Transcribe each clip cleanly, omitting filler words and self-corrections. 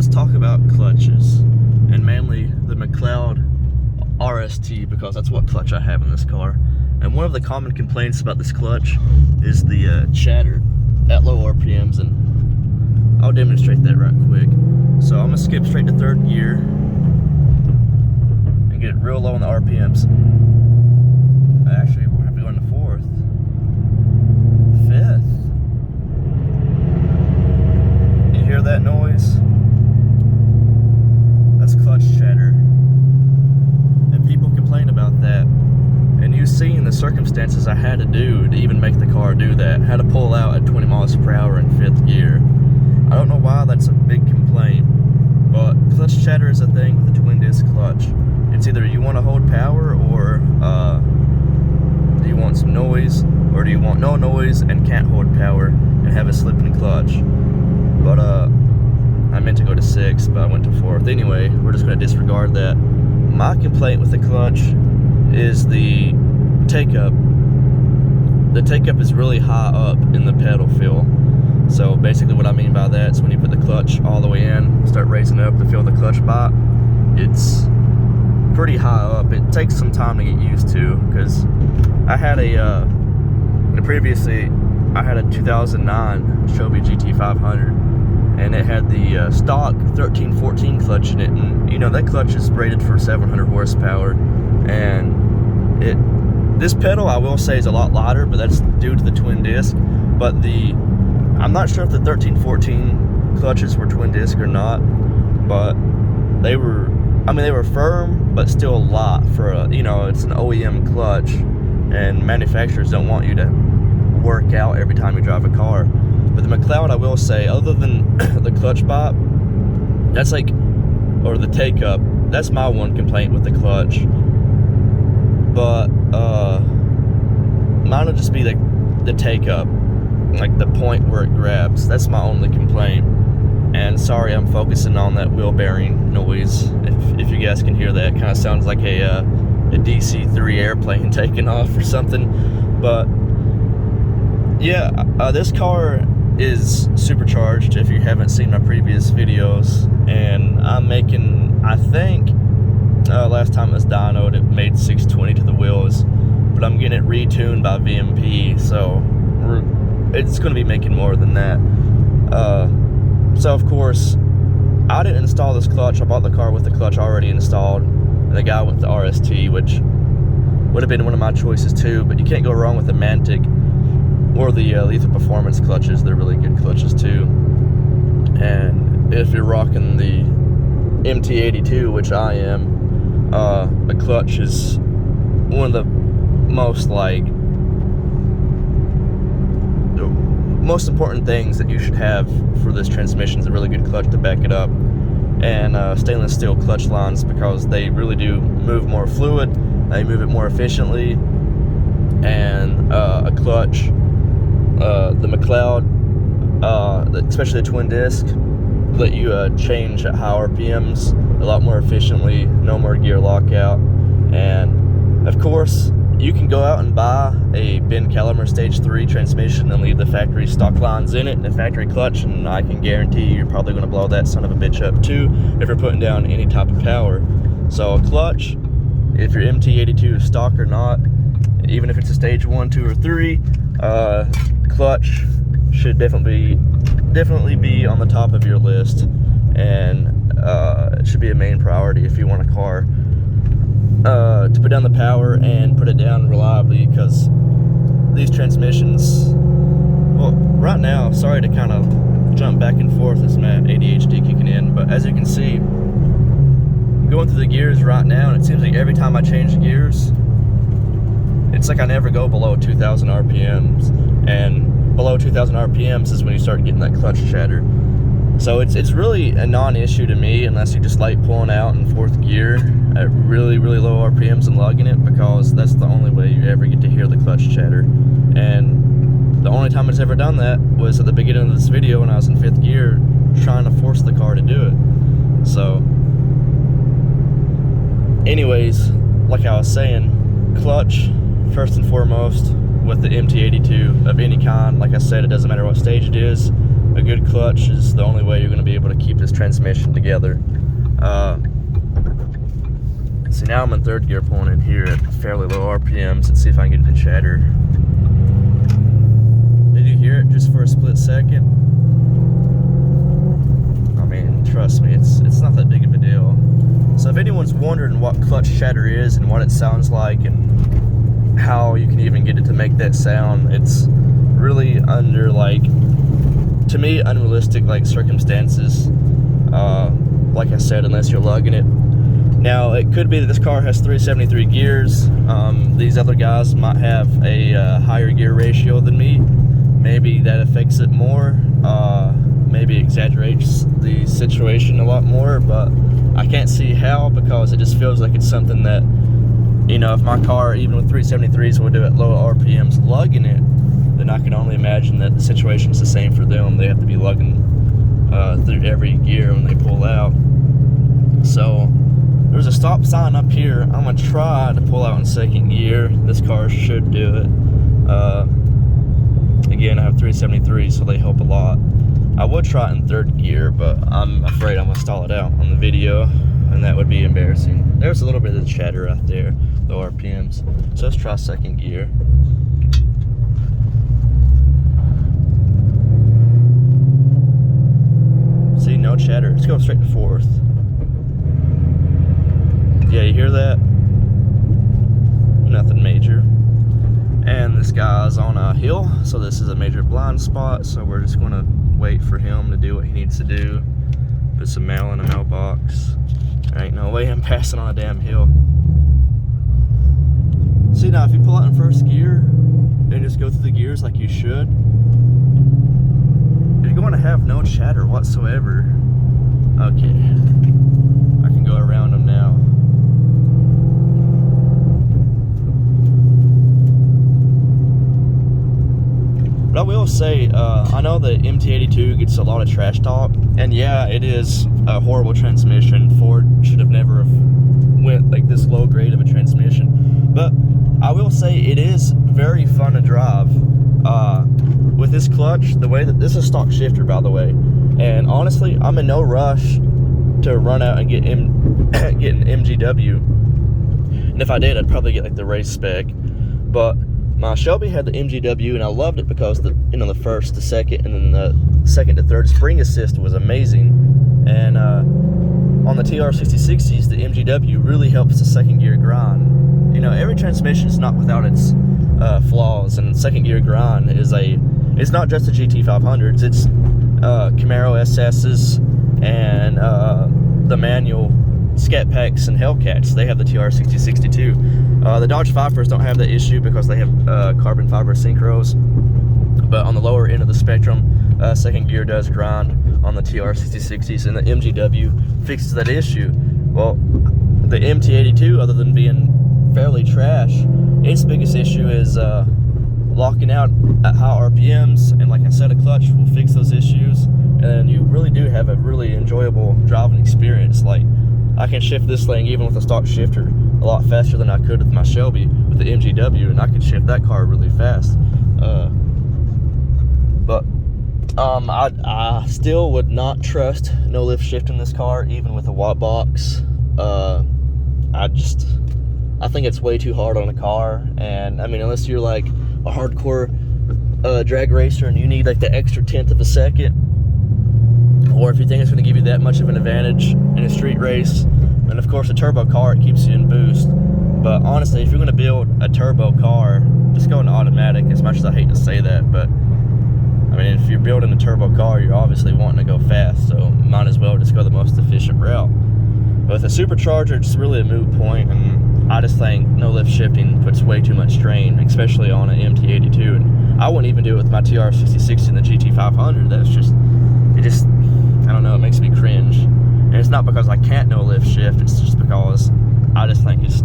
let's talk about clutches, and mainly the McLeod RST, because that's what clutch I have in this car. And one of the common complaints about this clutch is the chatter at low RPMs, and I'll demonstrate that right quick. So I'm gonna skip straight to third gear and get it real low on the RPMs. Actually, we'll have to go into fourth, fifth. You hear that noise? That's clutch chatter. And people complain about that. And you've seen the circumstances I had to do to even make the car do that. I had to pull out at 20 miles per hour in fifth gear. I don't know why that's a big complaint, but clutch chatter is a thing with the twin disc clutch. It's either you want to hold power, or do you want some noise, or do you want no noise and can't hold power and have a slipping clutch. But I meant to go to sixth, but I went to fourth. Anyway, we're just going to disregard that. My complaint with the clutch is the take-up. The take-up is really high up in the pedal fill. So basically what I mean by that is when you put the clutch all the way in, start raising up to feel the clutch bite, it's pretty high up. It takes some time to get used to, because I had previously I had a 2009 Shelby GT500, and it had the stock 1314 clutch in it, and you know that clutch is rated for 700 horsepower, and this pedal I will say is a lot lighter, but that's due to the twin disc. But I'm not sure if the 1314 clutches were twin disc or not, but they were firm, but still light for a, it's an OEM clutch, and manufacturers don't want you to work out every time you drive a car. But the McLeod, I will say, other than the clutch bite, that's or the take-up, that's my one complaint with the clutch. But mine would just be the take-up, like the point where it grabs. That's my only complaint. And sorry, I'm focusing on that wheel bearing noise. If you guys can hear that, it kind of sounds like a DC-3 airplane taking off or something. But yeah, this car is supercharged, if you haven't seen my previous videos, and I'm making, I think last time it was dynoed, it made 620 to the wheels, but I'm getting it retuned by VMP, so it's going to be making more than that. So of course, I didn't install this clutch. I bought the car with the clutch already installed, and the guy with the RST, which would have been one of my choices too, but you can't go wrong with the Mantic or the Lethal Performance clutches. They're really good clutches too. And if you're rocking the MT82, which I am, the clutch is one of the most important things that you should have for this transmission. Is a really good clutch to back it up, and stainless steel clutch lines, because they really do move more fluid, they move it more efficiently, and a clutch, the McLeod, especially the twin disc, let you change at high RPMs a lot more efficiently, no more gear lockout. And of course, you can go out and buy a Ben Calimer Stage 3 transmission and leave the factory stock lines in it and the factory clutch, and I can guarantee you're probably going to blow that son of a bitch up too if you're putting down any type of power. So a clutch, if your MT82 is stock or not, even if it's a stage 1, 2, or 3, clutch should definitely be on the top of your list, and it should be a main priority if you want a car to put down the power and put it down reliably, because these transmissions, well, right now, sorry to kind of jump back and forth as my ADHD kicking in, but as you can see, going through the gears right now, and it seems like every time I change gears, it's like I never go below 2,000 RPMs, and below 2,000 RPMs is when you start getting that clutch chatter. So it's really a non-issue to me, unless you just like pulling out in fourth gear at really, really low RPMs and lugging it, because that's the only way you ever get to hear the clutch chatter. And the only time it's ever done that was at the beginning of this video when I was in fifth gear trying to force the car to do it. So anyways, like I was saying, clutch first and foremost with the MT82 of any kind. Like I said, it doesn't matter what stage it is. a good clutch is the only way you're going to be able to keep this transmission together. See, now I'm in third gear, pulling in here at fairly low RPMs. Let's see if I can get it to chatter. Did you hear it just for a split second? I mean, trust me, it's not that big of a deal. So if anyone's wondering what clutch chatter is and what it sounds like and how you can even get it to make that sound, it's really under, like, to me, unrealistic, like, circumstances. Like I said, unless you're lugging it. Now, it could be that this car has 373 gears. These other guys might have a higher gear ratio than me. Maybe that affects it more. Maybe exaggerates the situation a lot more, but I can't see how, because it just feels like it's something that, you know, if my car, even with 373s, would do at low RPMs lugging it, then I can only imagine that the situation's the same for them. They have to be lugging through every gear when they pull out. So there's a stop sign up here. I'm gonna try to pull out in second gear. This car should do it. Again, I have 373, so they help a lot. I would try it in third gear, but I'm afraid I'm gonna stall it out on the video, and that would be embarrassing. There's a little bit of chatter out there, low RPMs. So let's try second gear. See, no chatter. Let's go straight to fourth. Yeah, you hear that? Nothing major. And this guy's on a hill, so this is a major blind spot, so we're just gonna wait for him to do what he needs to do. Put some mail in a mailbox. There ain't no way I'm passing on a damn hill. See, now if you pull out in first gear and just go through the gears like you should, you're going to have no chatter whatsoever. Okay, I can go around him now. But I will say, I know the MT82 gets a lot of trash talk, and yeah, it is a horrible transmission. Ford should have never went like this low grade of a transmission. But I will say it is very fun to drive. With this clutch, the way that this is a stock shifter, by the way, and honestly, I'm in no rush to run out and get an MGW. And if I did, I'd probably get like the race spec. But my Shelby had the MGW, and I loved it because the first to second, and then the second to third spring assist was amazing. And on the TR6060s, the MGW really helps the second gear grind. You know, every transmission is not without its flaws, and second gear grind is it's not just the GT500s, it's Camaro SS's and the manual Scat Packs and Hellcats. They have the TR6060 too. The Dodge Vipers don't have that issue because they have carbon fiber synchros, but on the lower end of the spectrum, second gear does grind on the TR6060s, and the MGW fixes that issue. Well, the MT82, other than being fairly trash, its biggest issue is locking out at high RPMs, and like I said, a clutch will fix those issues, and you really do have a really enjoyable driving experience. Like, I can shift this thing even with a stock shifter a lot faster than I could with my Shelby with the MGW, and I could shift that car really fast. But I still would not trust no lift shift in this car, even with a watt box. I think it's way too hard on a car, and I mean, unless you're like a hardcore drag racer and you need like the extra 1/10 of a second, or if you think it's going to give you that much of an advantage in a street race, and of course a turbo car, it keeps you in boost. But honestly, if you're going to build a turbo car, just go into automatic, as much as I hate to say that. But I mean, if you're building a turbo car, you're obviously wanting to go fast, so might as well just go the most efficient route. But with a supercharger, it's really a moot point, and I just think no lift shifting puts way too much strain, especially on an MT82. And I wouldn't even do it with my TR6060 and the GT500. That's just, I don't know, it makes me cringe. And it's not because I can't no lift shift, it's just because I just think it's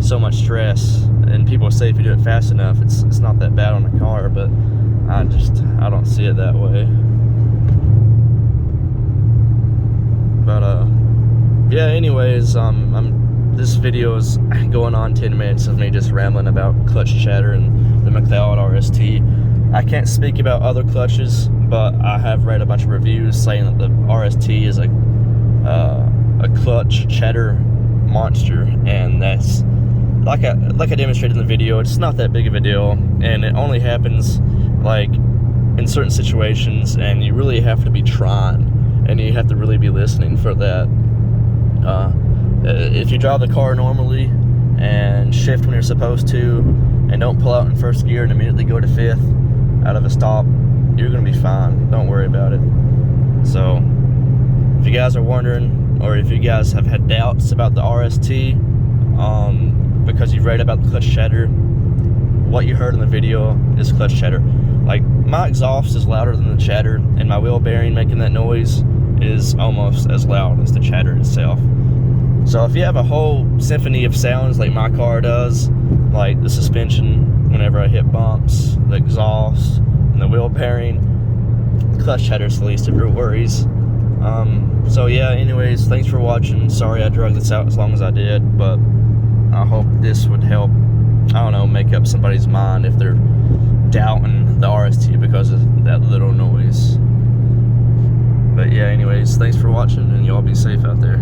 so much stress. And people say if you do it fast enough, it's not that bad on the car, but I don't see it that way. But yeah, anyways, this video is going on 10 minutes of me just rambling about clutch chatter and the McLeod RST. I can't speak about other clutches, but I have read a bunch of reviews saying that the RST is a clutch cheddar monster, and that's like I demonstrated in the video. It's not that big of a deal, and it only happens like in certain situations, and you really have to be trying, and you have to really be listening for that. If you drive the car normally and shift when you're supposed to, and don't pull out in first gear and immediately go to fifth out of a stop, you're gonna be fine. Don't worry about it. So if you guys are wondering, or if you guys have had doubts about the RST because you've read about the clutch cheddar, what you heard in the video is clutch cheddar. Like, my exhaust is louder than the chatter, and my wheel bearing making that noise is almost as loud as the chatter itself. So if you have a whole symphony of sounds like my car does, like the suspension whenever I hit bumps, the exhaust, and the wheel bearing, the clutch cheddar is the least of your worries. So yeah, anyways, thanks for watching. Sorry I dragged this out as long as I did, but I hope this would help, I don't know, make up somebody's mind if they're doubting the RST because of that little noise. But yeah, anyways, thanks for watching, and y'all be safe out there.